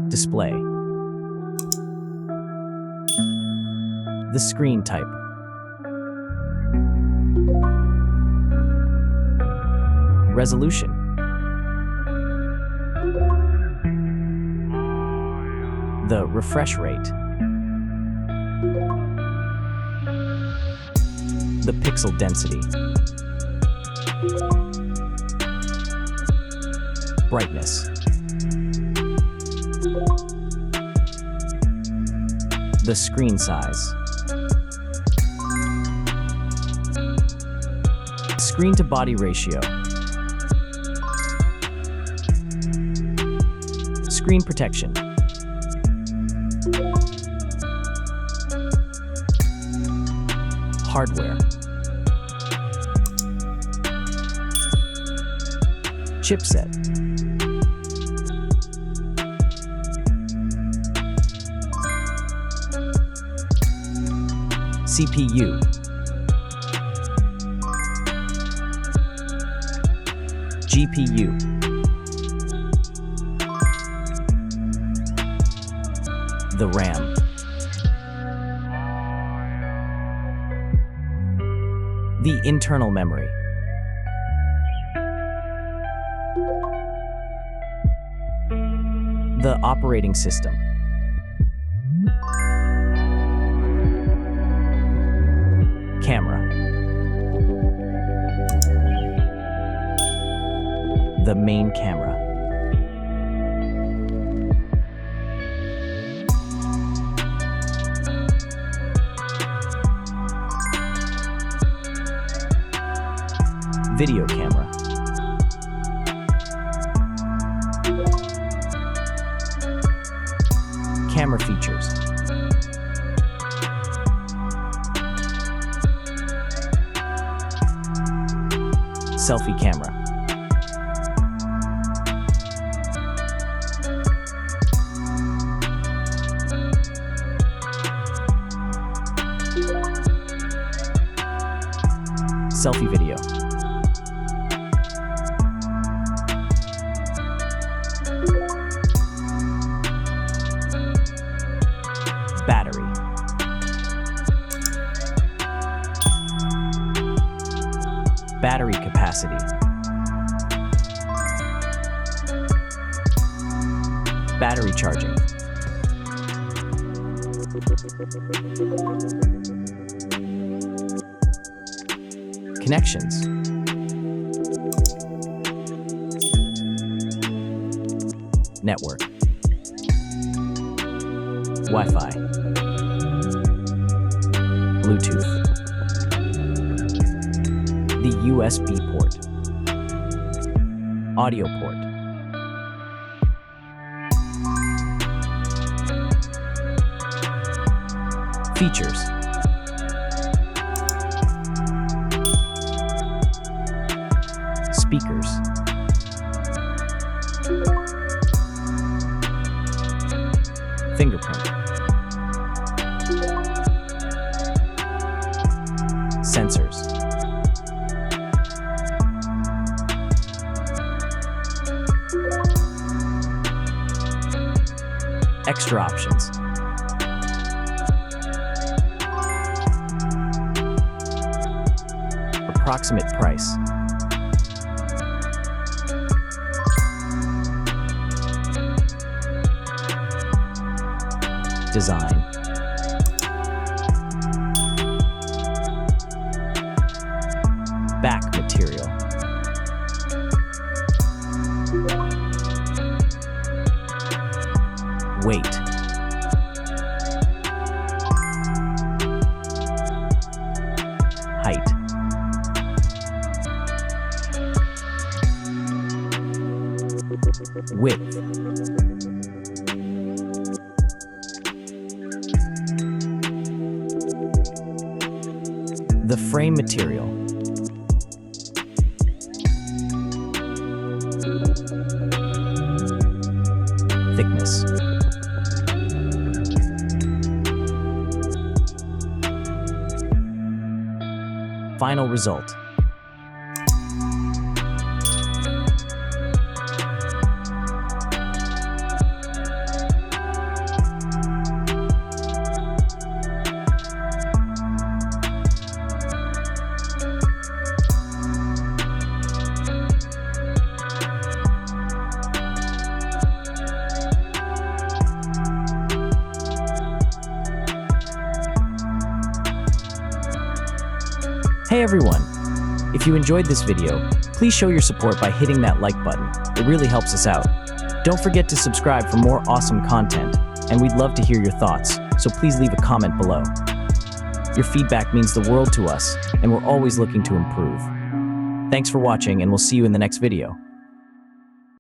Display. The screen type. Resolution. The refresh rate. The pixel density. Brightness. The screen size. Screen to body ratio. Screen protection. Hardware. Chipset. CPU. GPU. The RAM. The internal memory. The operating system. Camera. The main camera. Video camera. Camera features. Selfie camera. Selfie video. Battery. Battery capacity. Battery charging. Connections. Network. Wi-Fi. Bluetooth. The USB port. Audio port. Features. Speakers. Fingerprint. Sensors. Extra options. Approximate price. Design. Back material. Weight. Height. Width. The frame material. Thickness. final result. Hey everyone! If you enjoyed this video, please show your support by hitting that like button. It really helps us out. Don't forget to subscribe for more awesome content, and we'd love to hear your thoughts, so please leave a comment below. Your feedback means the world to us, and we're always looking to improve. Thanks for watching, and we'll see you in the next video.